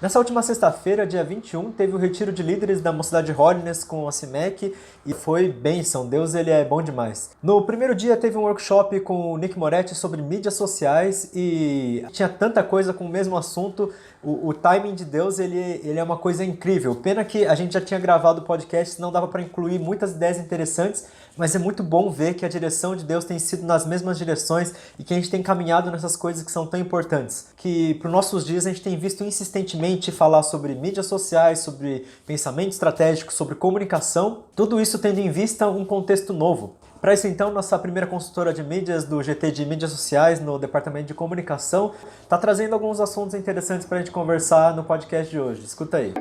Nessa última sexta-feira, dia 21, teve o retiro de líderes da Mocidade Holiness com a CIMEC e foi bênção, Deus ele é bom demais. No primeiro dia teve um workshop com o Nick Moretti sobre mídias sociais e tinha tanta coisa com o mesmo assunto. O timing de Deus ele é uma coisa incrível. Pena que a gente já tinha gravado o podcast, não dava para incluir muitas ideias interessantes, mas é muito bom ver que a direção de Deus tem sido nas mesmas direções e que a gente tem caminhado nessas coisas que são tão importantes. Que para os nossos dias a gente tem visto insistentemente falar sobre mídias sociais, sobre pensamento estratégico, sobre comunicação, tudo isso tendo em vista um contexto novo. Para isso então, nossa primeira consultora de mídias do GT de Mídias Sociais no Departamento de Comunicação está trazendo alguns assuntos interessantes para a gente conversar no podcast de hoje. Escuta aí.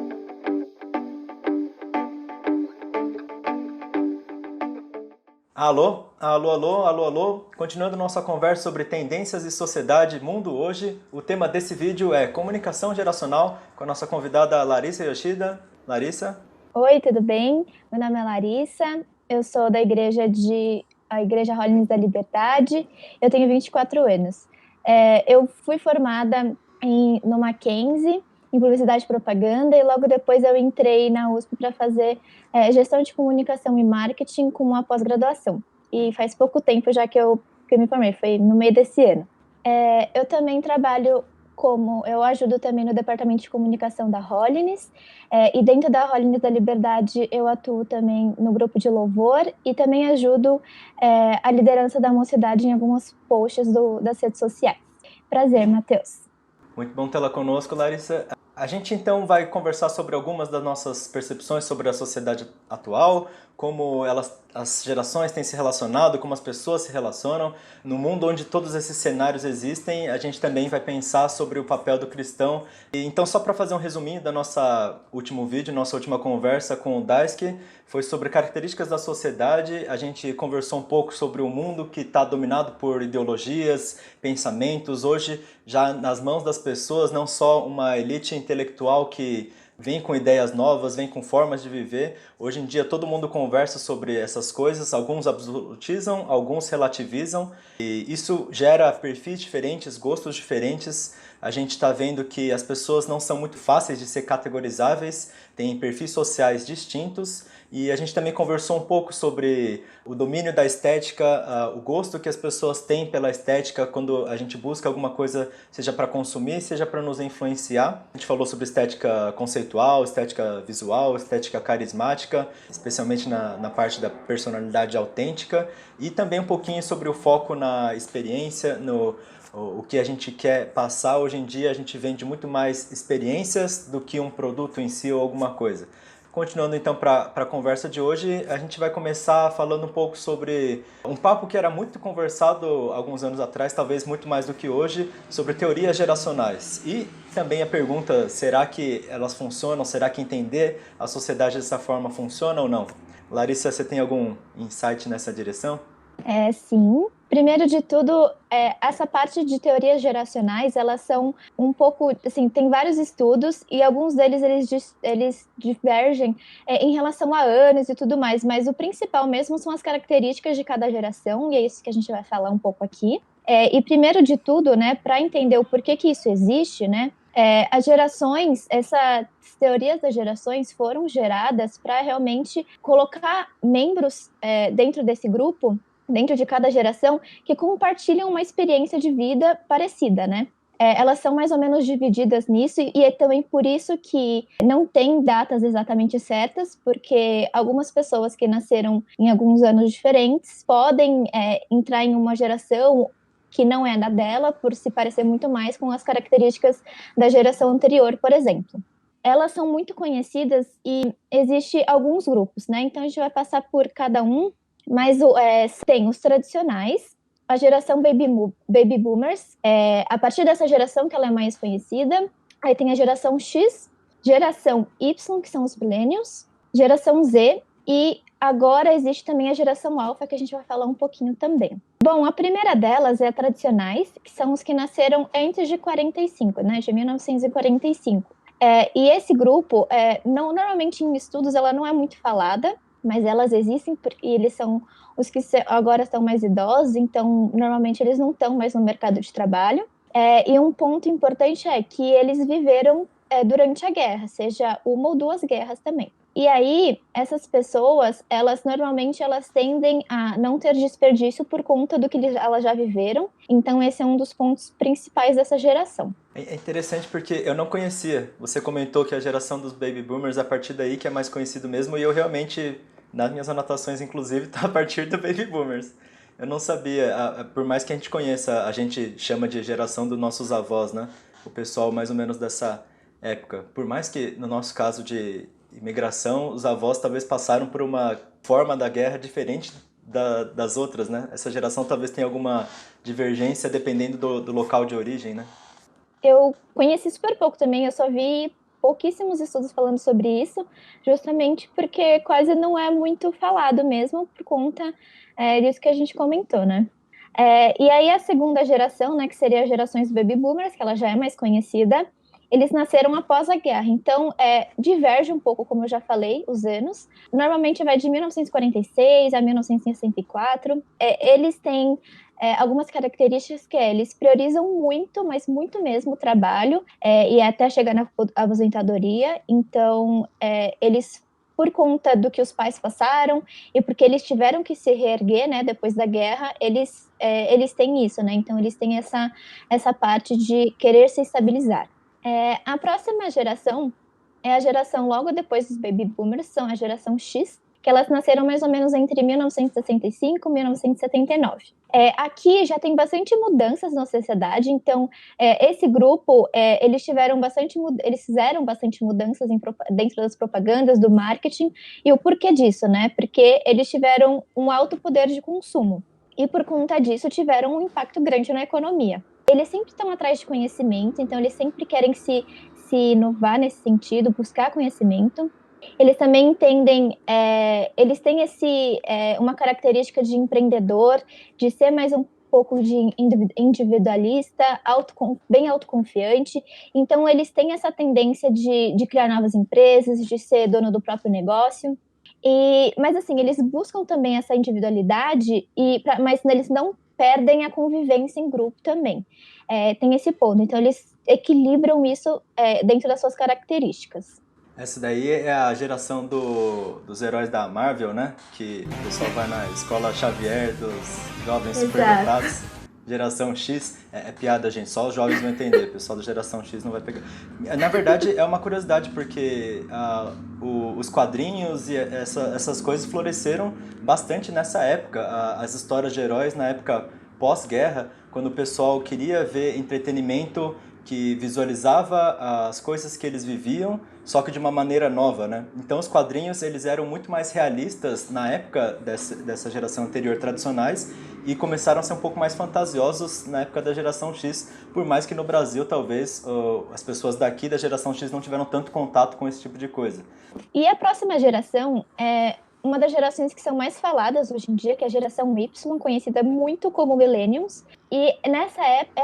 Alô, alô, alô, alô, alô. Continuando nossa conversa sobre tendências e sociedade mundo hoje, o tema desse vídeo é comunicação geracional com a nossa convidada Larissa Yoshida. Larissa? Oi, tudo bem? Meu nome é Larissa, eu sou da Igreja Holiness da Liberdade, eu tenho 24 anos. Eu fui formada no Mackenzie, em Publicidade e Propaganda, e logo depois eu entrei na USP para fazer Gestão de Comunicação e Marketing com uma pós-graduação. E faz pouco tempo já que eu me formei, foi no meio desse ano. Eu também eu ajudo também no departamento de comunicação da Holiness, e dentro da Holiness da Liberdade eu atuo também no grupo de louvor e também ajudo a liderança da mocidade em alguns posts das redes sociais. Prazer, Matheus. Muito bom tê-la conosco, Larissa. A gente então vai conversar sobre algumas das nossas percepções sobre a sociedade atual, como as gerações têm se relacionado, como as pessoas se relacionam. No mundo onde todos esses cenários existem, a gente também vai pensar sobre o papel do cristão. Então, só para fazer um resuminho da nossa último vídeo, nossa última conversa com o Daisuke, foi sobre características da sociedade. A gente conversou um pouco sobre o mundo que está dominado por ideologias, pensamentos. Hoje, já nas mãos das pessoas, não só uma elite intelectual que vem com ideias novas, vem com formas de viver. Hoje em dia todo mundo conversa sobre essas coisas, alguns absolutizam, alguns relativizam, e isso gera perfis diferentes, gostos diferentes. A gente está vendo que as pessoas não são muito fáceis de ser categorizáveis, têm perfis sociais distintos, e a gente também conversou um pouco sobre o domínio da estética, o gosto que as pessoas têm pela estética quando a gente busca alguma coisa, seja para consumir, seja para nos influenciar. A gente falou sobre estética conceitual, estética visual, estética carismática, especialmente na parte da personalidade autêntica, e também um pouquinho sobre o foco na experiência, o que a gente quer passar. Hoje em dia a gente vende muito mais experiências do que um produto em si ou alguma coisa. Continuando então para a conversa de hoje, a gente vai começar falando um pouco sobre um papo que era muito conversado alguns anos atrás, talvez muito mais do que hoje, sobre teorias geracionais. E também a pergunta, será que elas funcionam? Será que entender a sociedade dessa forma funciona ou não? Larissa, você tem algum insight nessa direção? Sim. Primeiro de tudo, essa parte de teorias geracionais, elas são um pouco, assim, tem vários estudos e alguns deles eles divergem em relação a anos e tudo mais, mas o principal mesmo são as características de cada geração, e é isso que a gente vai falar um pouco aqui. E primeiro de tudo, né, para entender o porquê que isso existe, né, as gerações, essas teorias das gerações foram geradas para realmente colocar membros dentro desse grupo, dentro de cada geração, que compartilham uma experiência de vida parecida, né? Elas são mais ou menos divididas nisso, e é também por isso que não tem datas exatamente certas, porque algumas pessoas que nasceram em alguns anos diferentes podem entrar em uma geração que não é da dela, por se parecer muito mais com as características da geração anterior, por exemplo. Elas são muito conhecidas e existe alguns grupos, né? Então a gente vai passar por cada um, mas tem os tradicionais, a geração Baby Boomers, a partir dessa geração que ela é mais conhecida. Aí tem a geração X, geração Y, que são os millennials, geração Z, e agora existe também a geração Alpha, que a gente vai falar um pouquinho também. Bom, a primeira delas é a tradicionais, que são os que nasceram antes de 45, né, de 1945. E esse grupo, normalmente em estudos, ela não é muito falada, mas elas existem porque eles são os que agora estão mais idosos, então normalmente eles não estão mais no mercado de trabalho. E um ponto importante é que eles viveram durante a guerra, seja uma ou duas guerras também. E aí, essas pessoas, elas normalmente elas tendem a não ter desperdício por conta do que elas já viveram. Então, esse é um dos pontos principais dessa geração. É interessante porque eu não conhecia. Você comentou que a geração dos baby boomers, a partir daí que é mais conhecido mesmo, e eu realmente, nas minhas anotações, inclusive, tá a partir do baby boomers. Eu não sabia, por mais que a gente conheça, a gente chama de geração dos nossos avós, né? O pessoal mais ou menos dessa época. Por mais que, no nosso caso de imigração, os avós talvez passaram por uma forma da guerra diferente das outras, né? Essa geração talvez tenha alguma divergência dependendo do local de origem, né? Eu conheci super pouco também, eu só vi pouquíssimos estudos falando sobre isso, justamente porque quase não é muito falado mesmo, por conta disso que a gente comentou, né? E aí a segunda geração, né, que seria as gerações baby boomers, que ela já é mais conhecida, eles nasceram após a guerra, então diverge um pouco, como eu já falei, os anos. Normalmente vai de 1946 a 1964. Eles têm algumas características que eles priorizam muito, mas muito mesmo o trabalho, e até chegar na aposentadoria. Então, eles, por conta do que os pais passaram e porque eles tiveram que se reerguer, né, depois da guerra, eles têm isso, né? Então, eles têm essa parte de querer se estabilizar. A próxima geração é a geração logo depois dos baby boomers, são a geração X, que elas nasceram mais ou menos entre 1965 e 1979. Aqui já tem bastante mudanças na sociedade, então esse grupo, eles fizeram bastante mudanças dentro das propagandas, do marketing, e o porquê disso, né? Porque eles tiveram um alto poder de consumo, e por conta disso tiveram um impacto grande na economia. Eles sempre estão atrás de conhecimento, então eles sempre querem se inovar nesse sentido, buscar conhecimento. Eles também entendem, eles têm uma característica de empreendedor, de ser mais um pouco de individualista, bem autoconfiante. Então, eles têm essa tendência de criar novas empresas, de ser dono do próprio negócio. Mas, assim, eles buscam também essa individualidade, mas eles não perdem a convivência em grupo também. Tem esse ponto. Então, eles equilibram isso dentro das suas características. Essa daí é a geração dos heróis da Marvel, né? Que o pessoal vai na escola Xavier dos jovens Exato. superdotados. Geração X. É piada, gente. Só os jovens vão entender. O pessoal da geração X não vai pegar. Na verdade, é uma curiosidade, porque os quadrinhos e essas coisas floresceram bastante nessa época. As histórias de heróis na época pós-guerra, quando o pessoal queria ver entretenimento que visualizava as coisas que eles viviam, só que de uma maneira nova, né? Então os quadrinhos eles eram muito mais realistas na época dessa geração anterior, tradicionais, e começaram a ser um pouco mais fantasiosos na época da geração X, por mais que no Brasil talvez as pessoas daqui da geração X não tiveram tanto contato com esse tipo de coisa. E a próxima geração é uma das gerações que são mais faladas hoje em dia, que é a geração Y, conhecida muito como Millennials. E nessa época,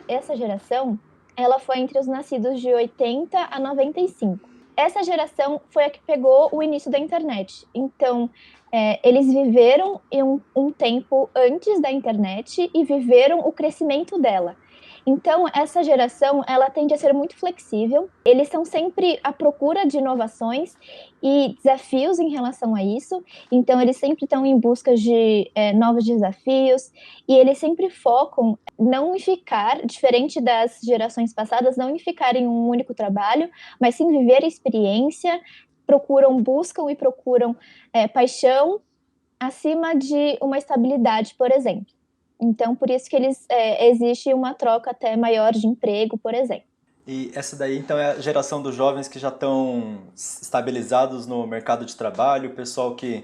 essa geração, ela foi entre os nascidos de 80 a 95. Essa geração foi a que pegou o início da internet. Então, eles viveram um tempo antes da internet e viveram o crescimento dela. Então, essa geração, ela tende a ser muito flexível. Eles são sempre à procura de inovações e desafios em relação a isso. Então, eles sempre estão em busca de novos desafios, e eles sempre focam não em ficar, diferente das gerações passadas, não em ficar em um único trabalho, mas sim viver a experiência, buscam e procuram paixão acima de uma estabilidade, por exemplo. Então, por isso que existe uma troca até maior de emprego, por exemplo. E essa daí, então, é a geração dos jovens que já estão estabilizados no mercado de trabalho, o pessoal que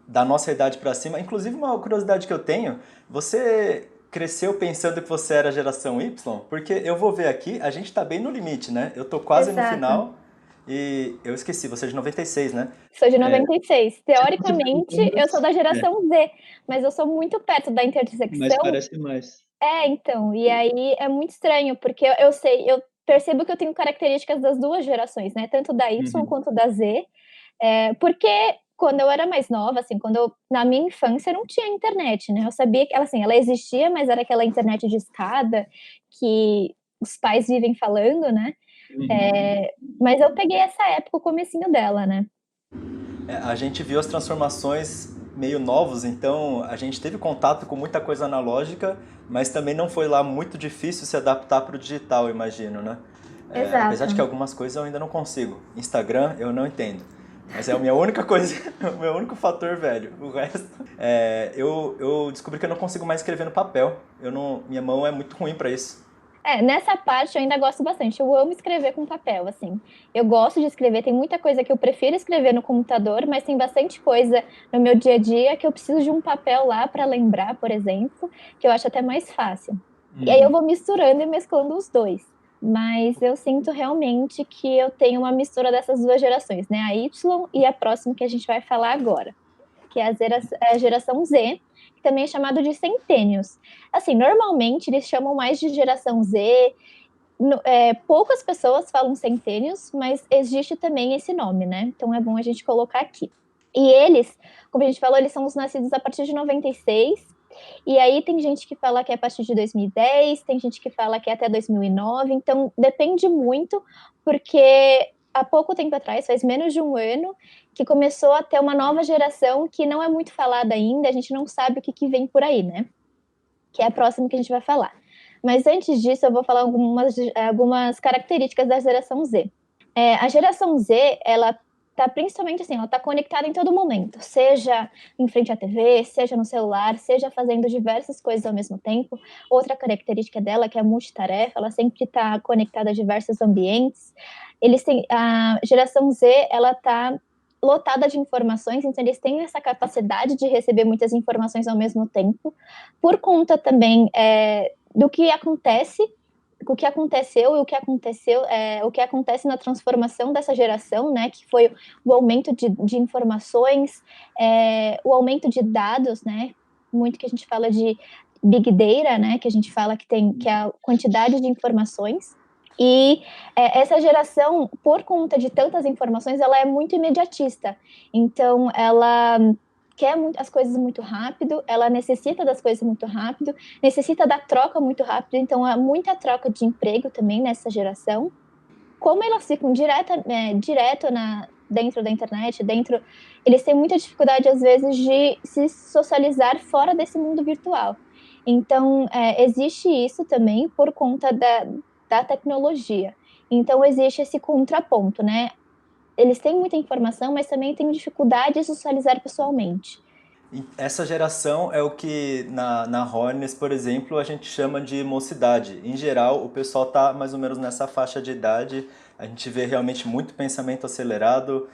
da nossa idade para cima. Inclusive, uma curiosidade que eu tenho, você cresceu pensando que você era geração Y? Porque eu vou ver aqui, a gente tá bem no limite, né? Eu tô quase no Exato. final e eu esqueci, você é de 96, né? Sou de 96. Você Teoricamente, perguntou, eu sou da é, geração Z, mas eu sou muito perto da mas intersecção. parece mais. Então, e aí é muito estranho, porque eu percebo que eu tenho características das duas gerações, né? Tanto da Y Uhum. quanto da Z. Porque quando eu era mais nova, assim, na minha infância não tinha internet, né? Eu sabia que ela existia, mas era aquela internet de escada que os pais vivem falando, né? Mas eu peguei essa época, o comecinho dela, né? A gente viu as transformações meio novos, então a gente teve contato com muita coisa analógica, mas também não foi lá muito difícil se adaptar para o digital, eu imagino, né? Apesar de que Exato. algumas coisas eu ainda não consigo. Instagram eu não entendo. Mas é a minha única coisa, o meu único fator velho. O resto, eu descobri que eu não consigo mais escrever no papel. Eu não, minha mão é muito ruim para isso. Nessa parte eu ainda gosto bastante. Eu amo escrever com papel, assim. Eu gosto de escrever, tem muita coisa que eu prefiro escrever no computador, mas tem bastante coisa no meu dia a dia que eu preciso de um papel lá para lembrar, por exemplo, que eu acho até mais fácil. E aí eu vou misturando e mesclando os dois. Mas eu sinto realmente que eu tenho uma mistura dessas duas gerações, né? A Y e a próxima que a gente vai falar agora, que é a geração Z, que também é chamado de centênios. Assim, normalmente eles chamam mais de geração Z. Poucas pessoas falam centênios, mas existe também esse nome, né? Então é bom a gente colocar aqui. E eles, como a gente falou, eles são os nascidos a partir de 96. E aí tem gente que fala que é a partir de 2010, tem gente que fala que é até 2009. Então depende muito, porque há pouco tempo atrás, faz menos de um ano, que começou a ter uma nova geração que não é muito falada ainda, a gente não sabe o que vem por aí, né? Que é a próxima que a gente vai falar. Mas antes disso, eu vou falar algumas características da geração Z. A geração Z, ela tá principalmente assim, ela tá conectada em todo momento, seja em frente à TV, seja no celular, seja fazendo diversas coisas ao mesmo tempo. Outra característica dela é que é a multitarefa, ela sempre está conectada a diversos ambientes. A geração Z, ela tá lotada de informações, então eles têm essa capacidade de receber muitas informações ao mesmo tempo, por conta também do que acontece, o que aconteceu e o que acontece na transformação dessa geração, né, que foi o aumento de informações, o aumento de dados, né, muito que a gente fala de Big Data, né, que a gente fala que é a quantidade de informações. E essa geração, por conta de tantas informações, ela é muito imediatista. Então, ela quer as coisas muito rápido, ela necessita das coisas muito rápido, necessita da troca muito rápido. Então, há muita troca de emprego também nessa geração. Como elas ficam direto dentro da internet, eles têm muita dificuldade, às vezes, de se socializar fora desse mundo virtual. Então, existe isso também por conta da tecnologia. Então, existe esse contraponto, né? Eles têm muita informação, mas também têm dificuldade de socializar pessoalmente. Essa geração é o que na Hornets, por exemplo, a gente chama de mocidade. Em geral, o pessoal tá mais ou menos nessa faixa de idade. A gente vê realmente muito pensamento acelerado.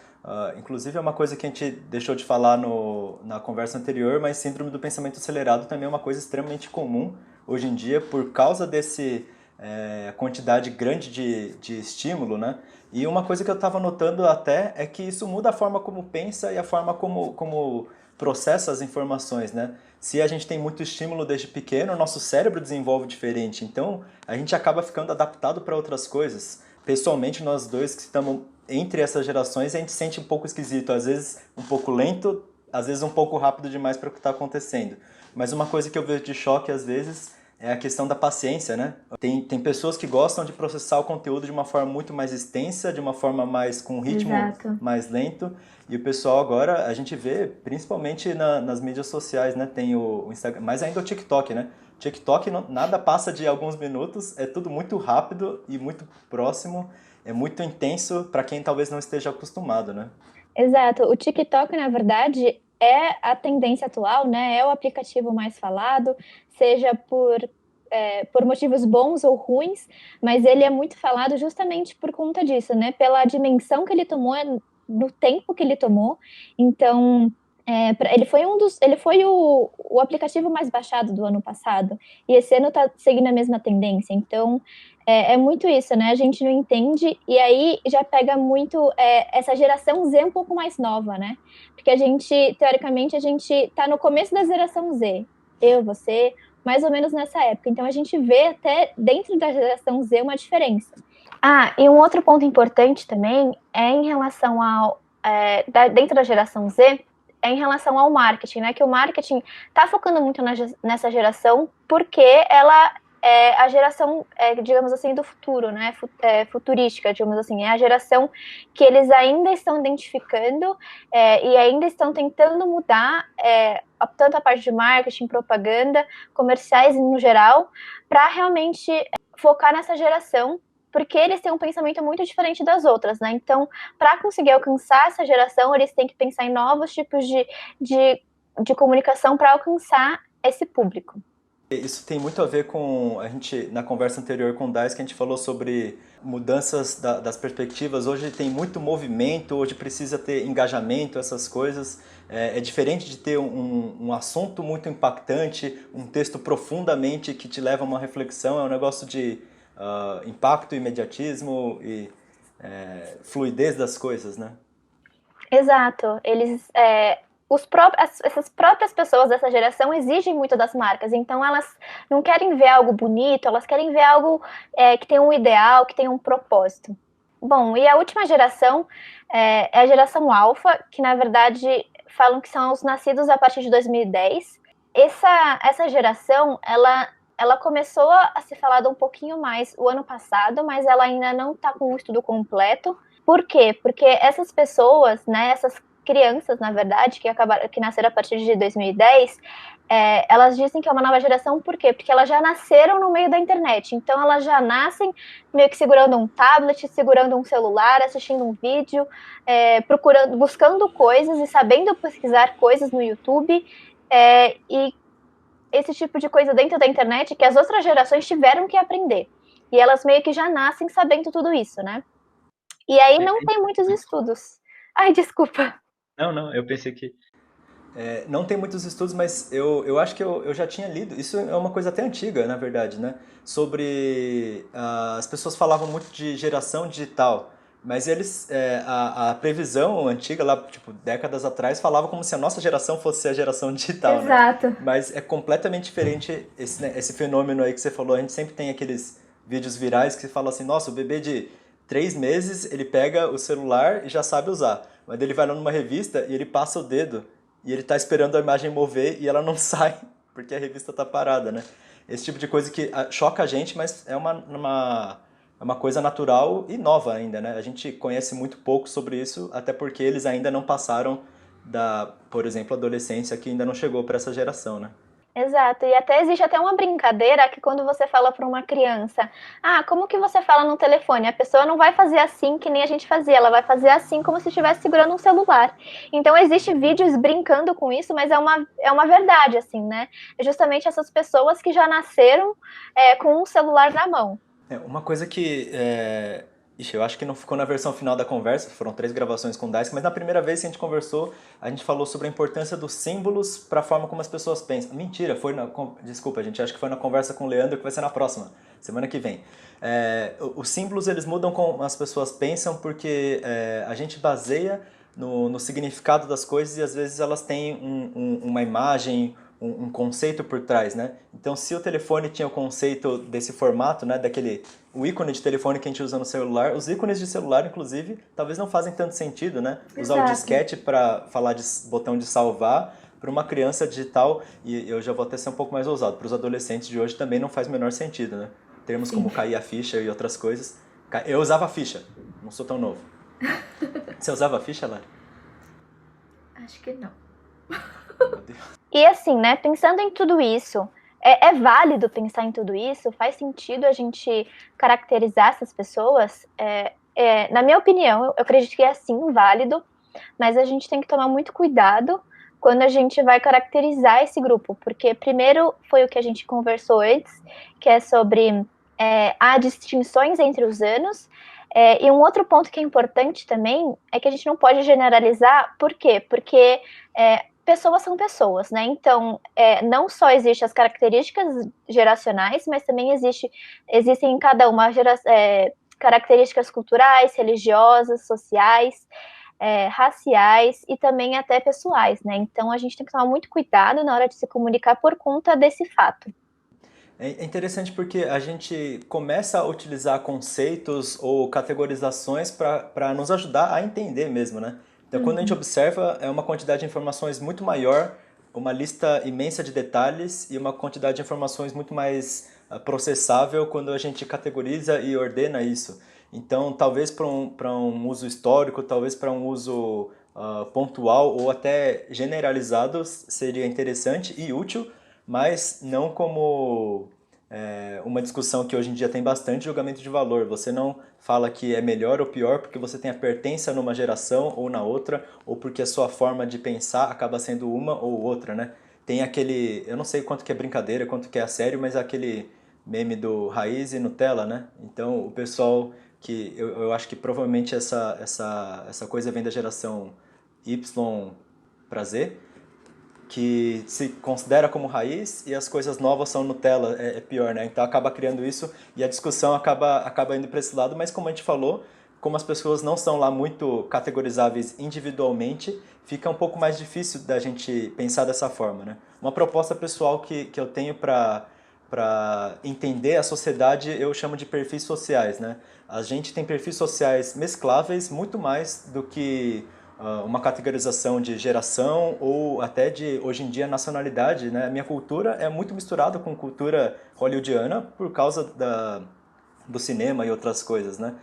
Inclusive é uma coisa que a gente deixou de falar na conversa anterior, mas síndrome do pensamento acelerado também é uma coisa extremamente comum hoje em dia por causa desse quantidade grande de estímulo, né? E uma coisa que eu estava notando até é que isso muda a forma como pensa e a forma como processa as informações, né? Se a gente tem muito estímulo desde pequeno, o nosso cérebro desenvolve diferente. Então, a gente acaba ficando adaptado para outras coisas. Pessoalmente, nós dois que estamos entre essas gerações, a gente sente um pouco esquisito, às vezes um pouco lento, às vezes um pouco rápido demais para o que está acontecendo. Mas uma coisa que eu vejo de choque às vezes é a questão da paciência, né? Tem pessoas que gostam de processar o conteúdo de uma forma muito mais extensa, de uma forma mais com um ritmo Exato. mais lento. E o pessoal agora, a gente vê, principalmente nas mídias sociais, né? Tem o Instagram, mas ainda o TikTok, né? TikTok nada passa de alguns minutos, é tudo muito rápido e muito próximo, é muito intenso para quem talvez não esteja acostumado, né? Exato. O TikTok, na verdade, é a tendência atual, né? É o aplicativo mais falado, seja por motivos bons ou ruins, mas ele é muito falado justamente por conta disso, né? Pela dimensão que ele tomou, no tempo que ele tomou. Então, ele foi o aplicativo mais baixado do ano passado, e esse ano está seguindo a mesma tendência. Então, é muito isso, né? A gente não entende, e aí já pega muito essa geração Z um pouco mais nova, né? Porque teoricamente, a gente está no começo da geração Z. Eu, você, mais ou menos nessa época. Então, a gente vê até dentro da geração Z uma diferença. E um outro ponto importante também é em relação dentro da geração Z, é em relação ao marketing, né? Que o marketing está focando muito nessa geração porque ela a geração, digamos assim, do futuro, né? Futurística, digamos assim. É a geração que eles ainda estão identificando e ainda estão tentando mudar tanto a parte de marketing, propaganda, comerciais no geral, para realmente focar nessa geração, porque eles têm um pensamento muito diferente das outras, né? Então, para conseguir alcançar essa geração, eles têm que pensar em novos tipos de comunicação para alcançar esse público. Isso tem muito a ver com a gente, na conversa anterior com o Dais, que a gente falou sobre mudanças das perspectivas. Hoje tem muito movimento, hoje precisa ter engajamento, essas coisas. É diferente de ter um assunto muito impactante, um texto profundamente que te leva a uma reflexão. É um negócio de impacto, imediatismo e fluidez das coisas, né? Exato. Essas próprias pessoas dessa geração exigem muito das marcas, então elas não querem ver algo bonito, elas querem ver algo que tem um ideal, que tem um propósito. Bom, e a última geração é a geração Alpha, que na verdade falam que são os nascidos a partir de 2010. Essa geração, ela começou a ser falada um pouquinho mais o ano passado, mas ela ainda não está com o estudo completo. Por quê? Porque essas pessoas, né, essas crianças, na verdade, que nasceram a partir de 2010, elas dizem que é uma nova geração, por quê? Porque elas já nasceram no meio da internet, então elas já nascem meio que segurando um tablet, segurando um celular, assistindo um vídeo, buscando coisas e sabendo pesquisar coisas no YouTube, e esse tipo de coisa dentro da internet que as outras gerações tiveram que aprender. E elas meio que já nascem sabendo tudo isso, né? E aí não tem muitos estudos. Ai, desculpa. Não, eu pensei que não tem muitos estudos, mas eu acho que eu já tinha lido. Isso é uma coisa até antiga, na verdade, né? Sobre. As pessoas falavam muito de geração digital, mas a previsão antiga, lá, tipo, décadas atrás, falava como se a nossa geração fosse a geração digital, né? Exato. Mas é completamente diferente esse fenômeno aí que você falou. A gente sempre tem aqueles vídeos virais que você fala assim: nossa, o bebê de 3 meses ele pega o celular e já sabe usar. Mas ele vai lá numa revista e ele passa o dedo e ele tá esperando a imagem mover e ela não sai porque a revista tá parada, né? Esse tipo de coisa que choca a gente, mas é uma coisa natural e nova ainda, né? A gente conhece muito pouco sobre isso, até porque eles ainda não passaram por exemplo, adolescência, que ainda não chegou para essa geração, né? Exato, e até existe até uma brincadeira que quando você fala para uma criança, como que você fala no telefone? A pessoa não vai fazer assim que nem a gente fazia, ela vai fazer assim como se estivesse segurando um celular. Então existe vídeos brincando com isso, mas é uma verdade, assim, né? É justamente essas pessoas que já nasceram com um celular na mão. Uma coisa que ixi, eu acho que não ficou na versão final da conversa, foram 3 gravações com o Daisuke, mas na primeira vez que a gente conversou, a gente falou sobre a importância dos símbolos para a forma como as pessoas pensam. Mentira, desculpa, gente, acho que foi na conversa com o Leandro, que vai ser na próxima, semana que vem. Os símbolos, eles mudam como as pessoas pensam, porque a gente baseia no significado das coisas e às vezes elas têm uma imagem, um conceito por trás, né? Então, se o telefone tinha o conceito desse formato, né, o ícone de telefone que a gente usa no celular, os ícones de celular, inclusive, talvez não fazem tanto sentido, né? Usar o disquete para falar de botão de salvar para uma criança digital, e eu já vou até ser um pouco mais ousado, para os adolescentes de hoje também não faz o menor sentido, né? Termos como cair a ficha e outras coisas. Eu usava ficha, não sou tão novo. Você usava ficha, Lari? Acho que não. Meu Deus. E assim, né, pensando em tudo isso, é válido pensar em tudo isso? Faz sentido a gente caracterizar essas pessoas? Na minha opinião, eu acredito que é sim válido, mas a gente tem que tomar muito cuidado quando a gente vai caracterizar esse grupo, porque primeiro foi o que a gente conversou antes, que é sobre há distinções entre os anos, e um outro ponto que é importante também é que a gente não pode generalizar, por quê? Porque pessoas são pessoas, né? Então, não só existem as características geracionais, mas também existem em cada uma características culturais, religiosas, sociais, raciais e também até pessoais, né? Então, a gente tem que tomar muito cuidado na hora de se comunicar por conta desse fato. É interessante porque a gente começa a utilizar conceitos ou categorizações para nos ajudar a entender mesmo, né? Então, quando a gente observa, é uma quantidade de informações muito maior, uma lista imensa de detalhes e uma quantidade de informações muito mais processável quando a gente categoriza e ordena isso. Então, talvez para um uso histórico, talvez para um uso pontual ou até generalizado seria interessante e útil, mas não como uma discussão que hoje em dia tem bastante julgamento de valor. Você não fala que é melhor ou pior porque você tem a pertença numa geração ou na outra, ou porque a sua forma de pensar acaba sendo uma ou outra, né? Tem aquele, eu não sei quanto que é brincadeira, quanto que é sério, mas é aquele meme do raiz e Nutella, né? Então o pessoal que eu acho que provavelmente essa coisa vem da geração Y para Z, que se considera como raiz e as coisas novas são Nutella, é pior, né? Então acaba criando isso e a discussão acaba indo para esse lado, mas como a gente falou, como as pessoas não são lá muito categorizáveis individualmente, fica um pouco mais difícil da gente pensar dessa forma, né? Uma proposta pessoal que eu tenho para entender a sociedade, eu chamo de perfis sociais, né? A gente tem perfis sociais mescláveis muito mais do que uma categorização de geração ou até de, hoje em dia, nacionalidade, né? A minha cultura é muito misturada com cultura hollywoodiana por causa do cinema e outras coisas, né?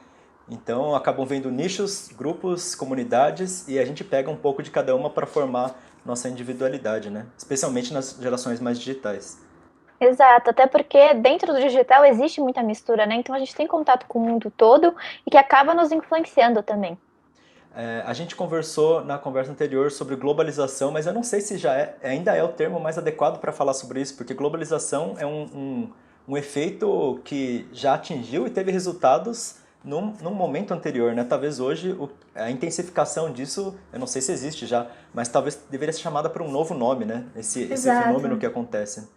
Então, acabam vendo nichos, grupos, comunidades e a gente pega um pouco de cada uma para formar nossa individualidade, né? Especialmente nas gerações mais digitais. Exato, até porque dentro do digital existe muita mistura, né? Então a gente tem contato com o mundo todo e que acaba nos influenciando também. A gente conversou na conversa anterior sobre globalização, mas eu não sei se ainda é o termo mais adequado para falar sobre isso, porque globalização é um efeito que já atingiu e teve resultados num momento anterior, né? Talvez hoje a intensificação disso, eu não sei se existe já, mas talvez deveria ser chamada por um novo nome, né? Esse fenômeno que acontece.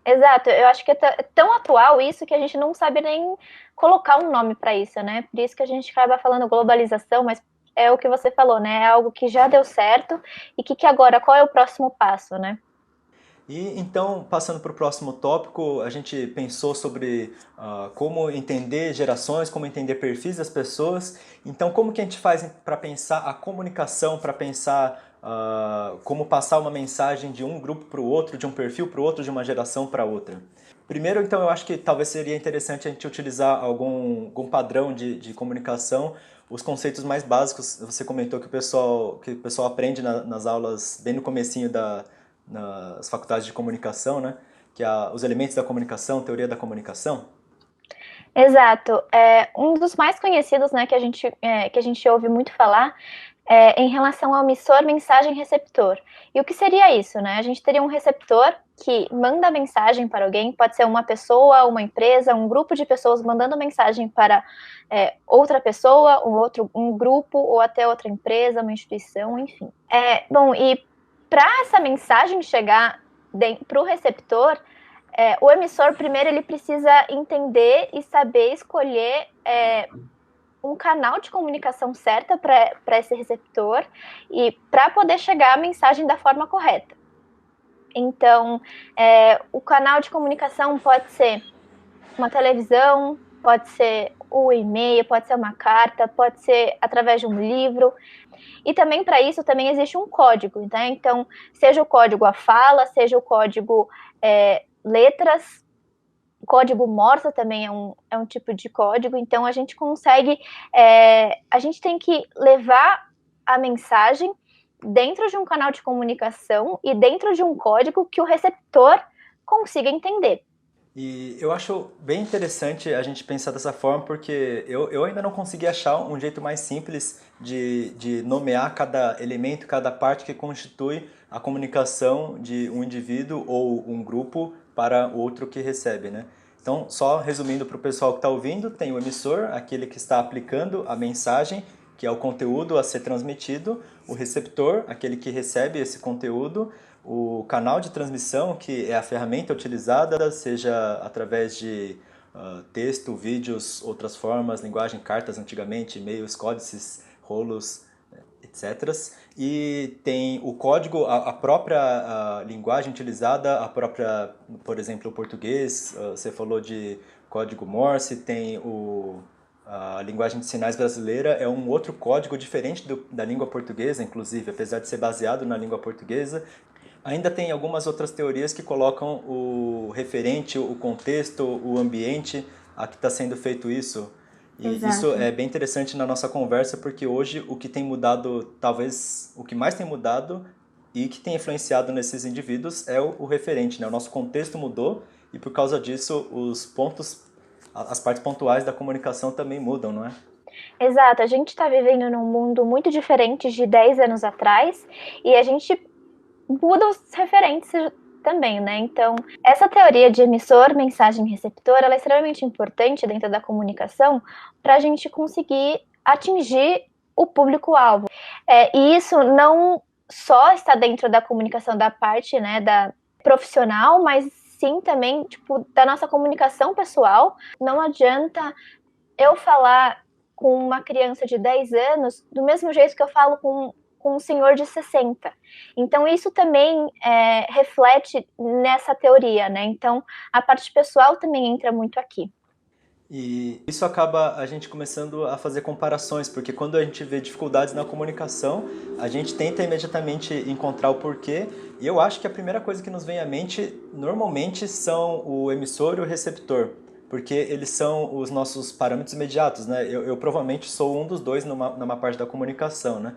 Exato, eu acho que é tão atual isso que a gente não sabe nem colocar um nome para isso, né? Por isso que a gente acaba falando globalização, mas é o que você falou, né? É algo que já deu certo e que agora qual é o próximo passo, né? E então, passando para o próximo tópico, a gente pensou sobre como entender gerações, como entender perfis das pessoas. Então, como que a gente faz para pensar a comunicação, para pensar como passar uma mensagem de um grupo para o outro, de um perfil para o outro, de uma geração para outra? Primeiro, então, eu acho que talvez seria interessante a gente utilizar algum padrão de comunicação, os conceitos mais básicos. Você comentou que o pessoal aprende nas aulas bem no comecinho nas faculdades de comunicação, né? Que é os elementos da comunicação, teoria da comunicação. Exato. Um dos mais conhecidos, né, que a gente ouve muito falar em relação ao emissor, mensagem, receptor. E o que seria isso, né? A gente teria um receptor que manda mensagem para alguém, pode ser uma pessoa, uma empresa, um grupo de pessoas mandando mensagem para outra pessoa, um grupo, ou até outra empresa, uma instituição, enfim. Bom, e para essa mensagem chegar para o receptor, o emissor, primeiro, ele precisa entender e saber escolher um canal de comunicação certa para esse receptor e para poder chegar a mensagem da forma correta. Então, o canal de comunicação pode ser uma televisão, pode ser o e-mail, pode ser uma carta, pode ser através de um livro. E também para isso também existe um código, né? Então, seja o código a fala, seja o código letras, código Morse também é um tipo de código, então a gente consegue, a gente tem que levar a mensagem dentro de um canal de comunicação e dentro de um código que o receptor consiga entender. E eu acho bem interessante a gente pensar dessa forma, porque eu ainda não consegui achar um jeito mais simples de nomear cada elemento, cada parte que constitui a comunicação de um indivíduo ou um grupo para o outro que recebe, né? Então, só resumindo para o pessoal que está ouvindo, tem o emissor, aquele que está aplicando a mensagem, que é o conteúdo a ser transmitido, o receptor, aquele que recebe esse conteúdo, o canal de transmissão, que é a ferramenta utilizada, seja através de texto, vídeos, outras formas, linguagem, cartas antigamente, e-mails, códices, rolos, etc. E tem o código, a própria linguagem utilizada, a própria, por exemplo, o português, você falou de código Morse, tem a linguagem de sinais brasileira, é um outro código diferente da língua portuguesa, inclusive, apesar de ser baseado na língua portuguesa. Ainda tem algumas outras teorias que colocam o referente, o contexto, o ambiente a que está sendo feito isso. E isso Exato. é bem interessante na nossa conversa, porque hoje o que tem mudado, talvez o que mais tem mudado e que tem influenciado nesses indivíduos é o referente, né? O nosso contexto mudou e por causa disso os pontos, as partes pontuais da comunicação também mudam, não é? Exato, a gente está vivendo num mundo muito diferente de 10 anos atrás e a gente muda os referentes também, né? Então, essa teoria de emissor, mensagem e receptor, ela é extremamente importante dentro da comunicação para a gente conseguir atingir o público-alvo. E isso não só está dentro da comunicação da parte, né, da profissional, mas sim também, tipo, da nossa comunicação pessoal. Não adianta eu falar com uma criança de 10 anos do mesmo jeito que eu falo com um senhor de 60. Então, isso também reflete nessa teoria, né? Então, a parte pessoal também entra muito aqui. E isso acaba a gente começando a fazer comparações, porque quando a gente vê dificuldades na comunicação, a gente tenta imediatamente encontrar o porquê. E eu acho que a primeira coisa que nos vem à mente, normalmente, são o emissor e o receptor, porque eles são os nossos parâmetros imediatos, né? Eu provavelmente sou um dos dois numa parte da comunicação, né?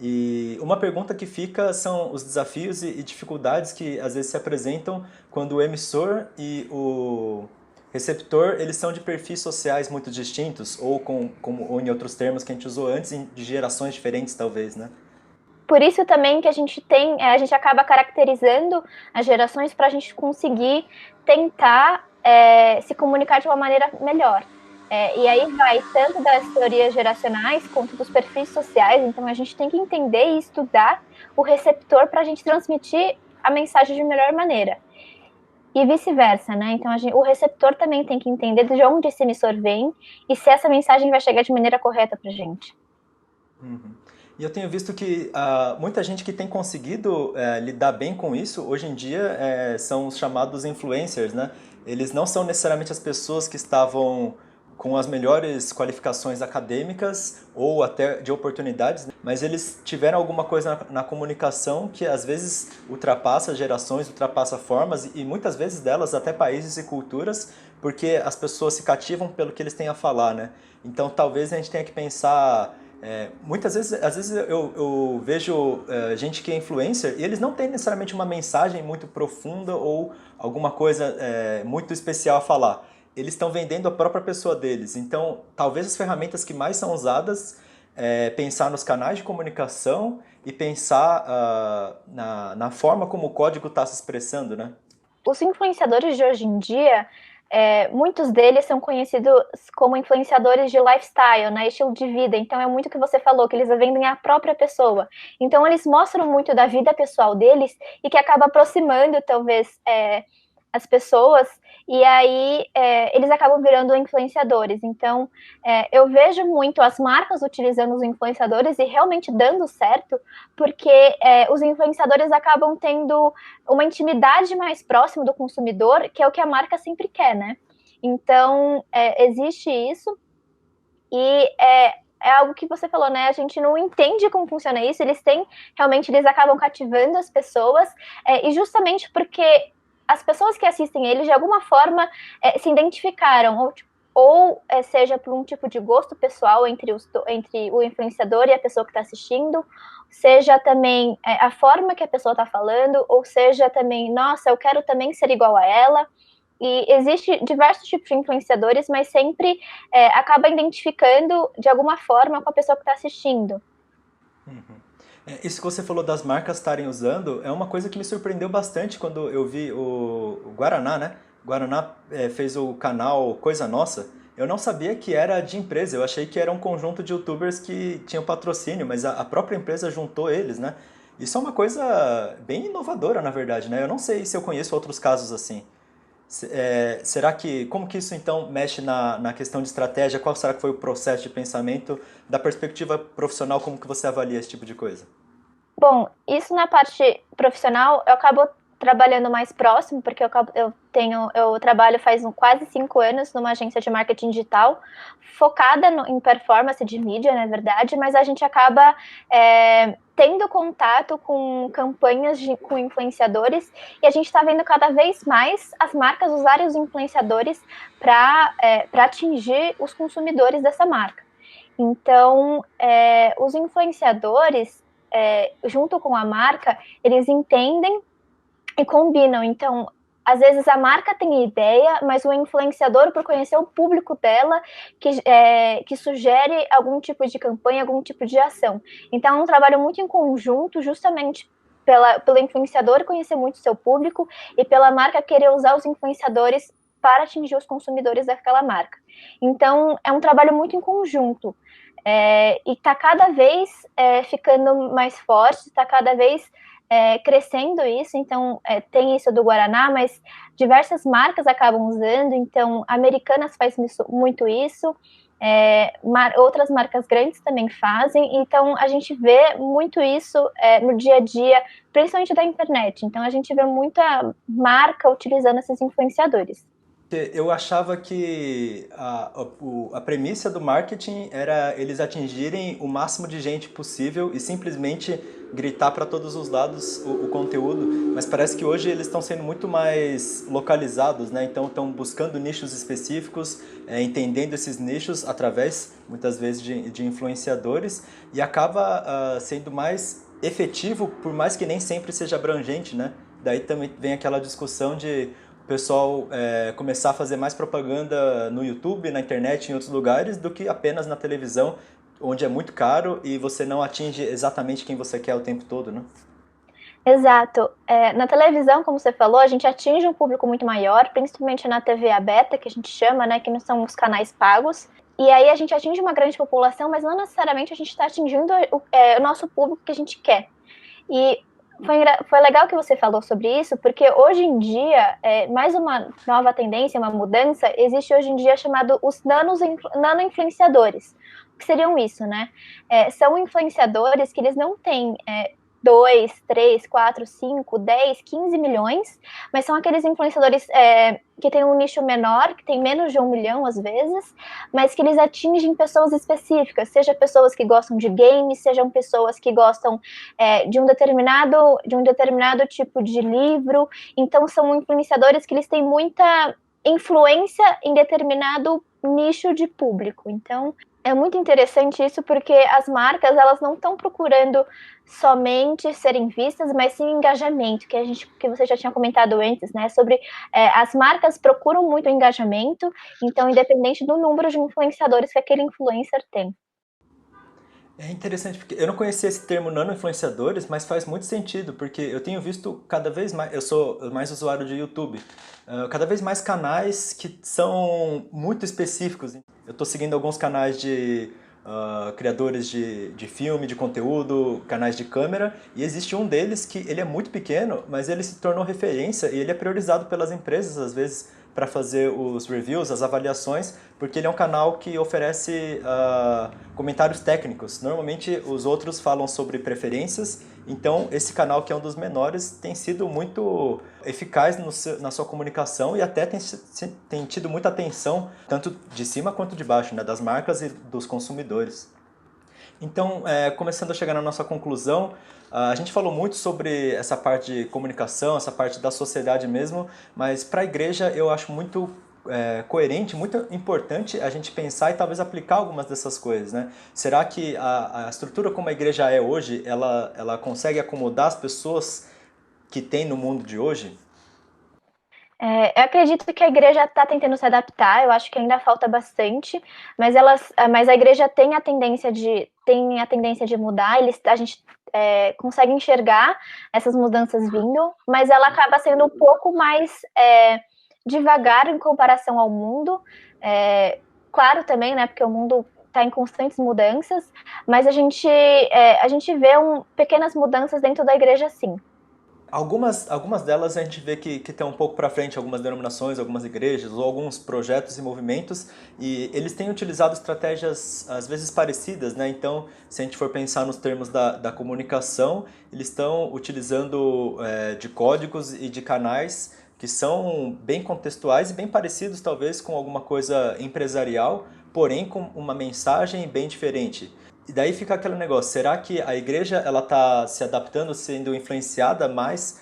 E uma pergunta que fica são os desafios e dificuldades que às vezes se apresentam quando o emissor e o receptor, eles são de perfis sociais muito distintos, ou ou em outros termos que a gente usou antes, de gerações diferentes talvez, né? Por isso também que a gente tem, a gente acaba caracterizando as gerações para a gente conseguir tentar se comunicar de uma maneira melhor. E aí vai tanto das teorias geracionais quanto dos perfis sociais, então a gente tem que entender e estudar o receptor para a gente transmitir a mensagem de melhor maneira. E vice-versa, né? Então o receptor também tem que entender de onde esse emissor vem e se essa mensagem vai chegar de maneira correta para a gente. Uhum. E eu tenho visto que muita gente que tem conseguido lidar bem com isso, hoje em dia, são os chamados influencers, né? Eles não são necessariamente as pessoas que estavam com as melhores qualificações acadêmicas ou até de oportunidades, né? Mas eles tiveram alguma coisa na comunicação que às vezes ultrapassa gerações, ultrapassa formas e muitas vezes delas até países e culturas, porque as pessoas se cativam pelo que eles têm a falar, né? Então talvez a gente tenha que pensar muitas vezes, às vezes eu vejo gente que é influencer e eles não têm necessariamente uma mensagem muito profunda ou alguma coisa muito especial a falar. Eles estão vendendo a própria pessoa deles. Então, talvez as ferramentas que mais são usadas pensar nos canais de comunicação e pensar na forma como o código está se expressando, né? Os influenciadores de hoje em dia, muitos deles são conhecidos como influenciadores de lifestyle, né, estilo de vida. Então é muito o que você falou, que eles vendem a própria pessoa. Então eles mostram muito da vida pessoal deles e que acaba aproximando, talvez, as pessoas, e aí eles acabam virando influenciadores. Então, eu vejo muito as marcas utilizando os influenciadores e realmente dando certo, porque os influenciadores acabam tendo uma intimidade mais próxima do consumidor, que é o que a marca sempre quer, né? Então, existe isso, e é algo que você falou, né? A gente não entende como funciona isso, eles acabam cativando as pessoas, e justamente porque as pessoas que assistem eles, de alguma forma, se identificaram, ou seja por um tipo de gosto pessoal entre o influenciador e a pessoa que está assistindo, seja também a forma que a pessoa está falando, ou seja também, nossa, eu quero também ser igual a ela. E existe diversos tipos de influenciadores, mas sempre acaba identificando de alguma forma com a pessoa que está assistindo. Uhum. Isso que você falou das marcas estarem usando é uma coisa que me surpreendeu bastante quando eu vi o Guaraná, né? O Guaraná fez o canal Coisa Nossa. Eu não sabia que era de empresa, eu achei que era um conjunto de youtubers que tinham patrocínio, mas a própria empresa juntou eles, né? Isso é uma coisa bem inovadora, na verdade, né? Eu não sei se eu conheço outros casos assim. Será que, como que isso então mexe na questão de estratégia? Qual será que foi o processo de pensamento da perspectiva profissional? Como que você avalia esse tipo de coisa? Bom, isso na parte profissional, eu acabo trabalhando mais próximo, porque eu trabalho faz quase 5 anos numa agência de marketing digital, focada em performance de mídia, na verdade, mas a gente acaba tendo contato com campanhas com influenciadores, e a gente está vendo cada vez mais as marcas usarem os influenciadores para atingir os consumidores dessa marca. Então, os influenciadores, junto com a marca, eles entendem e combinam. Então, às vezes a marca tem ideia, mas o influenciador, por conhecer o público dela, que sugere algum tipo de campanha, algum tipo de ação. Então, é um trabalho muito em conjunto, justamente pelo influenciador conhecer muito o seu público e pela marca querer usar os influenciadores para atingir os consumidores daquela marca. Então, é um trabalho muito em conjunto. E está cada vez ficando mais forte, está cada vez crescendo isso. Então, tem isso do Guaraná, mas diversas marcas acabam usando. Então, Americanas faz muito isso, outras marcas grandes também fazem. Então, a gente vê muito isso no dia a dia, principalmente da internet. Então, a gente vê muita marca utilizando esses influenciadores. Eu achava que a premissa do marketing era eles atingirem o máximo de gente possível e simplesmente gritar para todos os lados o conteúdo, mas parece que hoje eles estão sendo muito mais localizados, né? Então estão buscando nichos específicos, entendendo esses nichos através, muitas vezes, de influenciadores, e acaba sendo mais efetivo, por mais que nem sempre seja abrangente, né? Daí também vem aquela discussão de o pessoal começar a fazer mais propaganda no YouTube, na internet, em outros lugares, do que apenas na televisão, onde é muito caro e você não atinge exatamente quem você quer o tempo todo, né? Exato. Na televisão, como você falou, a gente atinge um público muito maior, principalmente na TV aberta, que a gente chama, né, que não são os canais pagos. E aí a gente atinge uma grande população, mas não necessariamente a gente está atingindo o nosso público que a gente quer. E foi legal que você falou sobre isso, porque hoje em dia, mais uma nova tendência, uma mudança, existe hoje em dia chamado os nano-influenciadores. O que seriam isso, né? São influenciadores que eles não têm 2, 3, 4, 5, 10, 15 milhões, mas são aqueles influenciadores que têm um nicho menor, que tem menos de 1 milhão às vezes, mas que eles atingem pessoas específicas, seja pessoas que gostam de games, sejam pessoas que gostam de um determinado tipo de livro. Então são influenciadores que eles têm muita influência em determinado nicho de público. Então é muito interessante isso, porque as marcas, elas não estão procurando somente serem vistas, mas sim engajamento, que você já tinha comentado antes, né? Sobre as marcas procuram muito engajamento, então independente do número de influenciadores que aquele influencer tem. É interessante porque eu não conhecia esse termo nano-influenciadores, mas faz muito sentido, porque eu tenho visto cada vez mais, eu sou mais usuário de YouTube, cada vez mais canais que são muito específicos. Eu estou seguindo alguns canais de criadores de filme, de conteúdo, canais de câmera, e existe um deles que ele é muito pequeno, mas ele se tornou referência e ele é priorizado pelas empresas, às vezes, para fazer os reviews, as avaliações, porque ele é um canal que oferece comentários técnicos. Normalmente os outros falam sobre preferências, então esse canal, que é um dos menores, tem sido muito eficaz na sua comunicação e até tem tido muita atenção, tanto de cima quanto de baixo, né, das marcas e dos consumidores. Então, começando a chegar na nossa conclusão, a gente falou muito sobre essa parte de comunicação, essa parte da sociedade mesmo, mas para a igreja eu acho muito coerente, muito importante a gente pensar e talvez aplicar algumas dessas coisas, né? Será que a estrutura como a igreja é hoje, ela consegue acomodar as pessoas que tem no mundo de hoje? Eu acredito que a igreja está tentando se adaptar, eu acho que ainda falta bastante, mas a igreja tem a tendência de mudar, a gente consegue enxergar essas mudanças vindo, mas ela acaba sendo um pouco mais devagar em comparação ao mundo. Claro também, né, porque o mundo está em constantes mudanças, mas a gente vê pequenas mudanças dentro da igreja, sim. Algumas delas a gente vê que estão um pouco para frente, algumas denominações, algumas igrejas, ou alguns projetos e movimentos, e eles têm utilizado estratégias às vezes parecidas, né? Então, se a gente for pensar nos termos da comunicação, eles estão utilizando de códigos e de canais que são bem contextuais e bem parecidos talvez com alguma coisa empresarial, porém com uma mensagem bem diferente. E daí fica aquele negócio, será que a igreja ela está se adaptando, sendo influenciada mais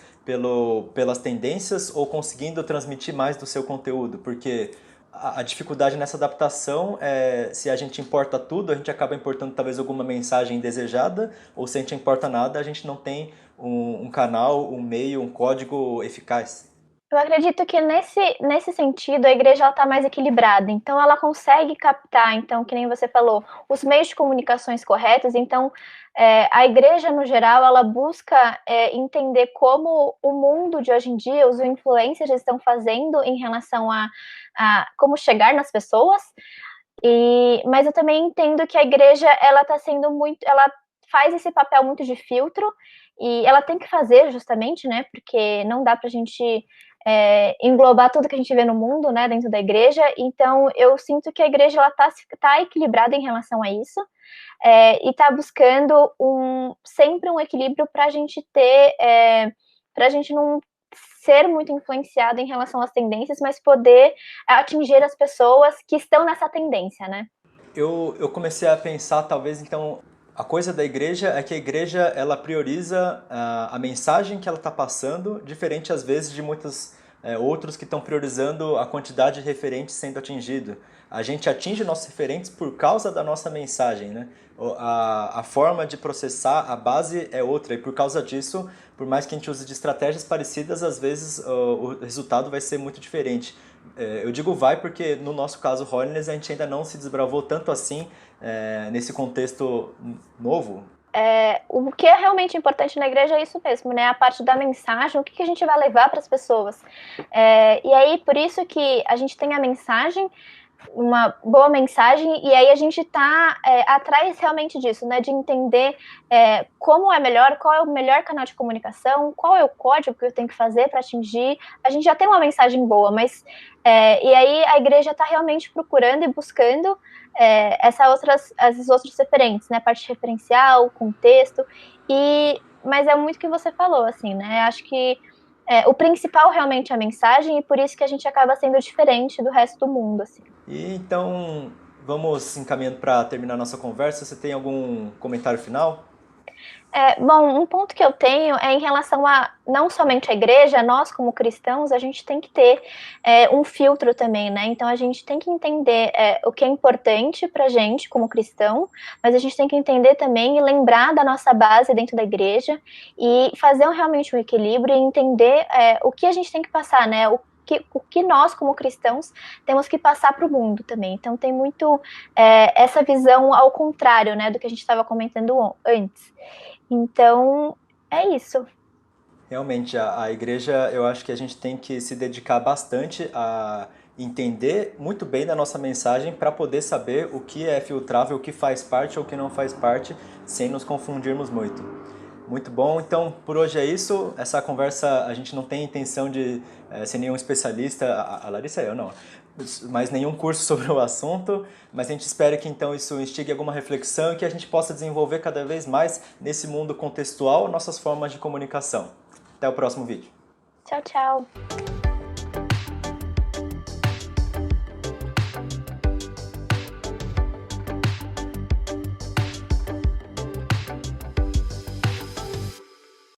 pelas tendências ou conseguindo transmitir mais do seu conteúdo? Porque a dificuldade nessa adaptação é se a gente importa tudo, a gente acaba importando talvez alguma mensagem indesejada, ou se a gente importa nada, a gente não tem um canal, um meio, um código eficaz. Eu acredito que nesse sentido a igreja está mais equilibrada, então ela consegue captar, então, que nem você falou, os meios de comunicações corretos, então a igreja no geral ela busca entender como o mundo de hoje em dia, os influencers estão fazendo em relação a como chegar nas pessoas, mas eu também entendo que a igreja ela está sendo muito, ela faz esse papel muito de filtro, e ela tem que fazer justamente, né, porque não dá para a gente englobar tudo que a gente vê no mundo, né, dentro da igreja. Então eu sinto que a igreja ela tá equilibrada em relação a isso, e está buscando sempre um equilíbrio para a gente ter, para a gente não ser muito influenciado em relação às tendências, mas poder atingir as pessoas que estão nessa tendência, né? Eu comecei a pensar, talvez, então, a coisa da igreja é que a igreja, ela prioriza a mensagem que ela está passando, diferente, às vezes, de muitos outros que estão priorizando a quantidade de referentes sendo atingido. A gente atinge nossos referentes por causa da nossa mensagem, né? A forma de processar, a base é outra, e por causa disso, por mais que a gente use de estratégias parecidas, às vezes o resultado vai ser muito diferente. Eu digo vai porque no nosso caso Holiness a gente ainda não se desbravou tanto assim nesse contexto novo. O que é realmente importante na igreja é isso mesmo, né? A parte da mensagem, o que a gente vai levar para as pessoas. E aí, por isso que a gente tem a mensagem, uma boa mensagem, e aí a gente está atrás realmente disso, né? De entender como é melhor, qual é o melhor canal de comunicação, qual é o código que eu tenho que fazer para atingir. A gente já tem uma mensagem boa, mas e aí a igreja está realmente procurando e buscando esses outros referentes, né? A parte referencial, contexto, mas é muito o que você falou, assim, né? Acho que o principal realmente é a mensagem, e por isso que a gente acaba sendo diferente do resto do mundo, assim. E então, vamos encaminhando para terminar nossa conversa. Você tem algum comentário final? Bom, um ponto que eu tenho é em relação a não somente a igreja, nós como cristãos, a gente tem que ter um filtro também, né? Então a gente tem que entender o que é importante pra gente como cristão, mas a gente tem que entender também e lembrar da nossa base dentro da igreja e fazer realmente um equilíbrio e entender o que a gente tem que passar, né? O que nós, como cristãos, temos que passar para o mundo também. Então tem muito essa visão ao contrário, né, do que a gente estava comentando antes. Então, é isso. Realmente, a igreja, eu acho que a gente tem que se dedicar bastante a entender muito bem da nossa mensagem para poder saber o que é filtrável, o que faz parte ou o que não faz parte, sem nos confundirmos muito. Muito bom, então por hoje é isso. Essa conversa a gente não tem intenção de ser nenhum especialista, a Larissa eu não, mas nenhum curso sobre o assunto, mas a gente espera que então isso instigue alguma reflexão e que a gente possa desenvolver cada vez mais nesse mundo contextual nossas formas de comunicação. Até o próximo vídeo. Tchau, tchau.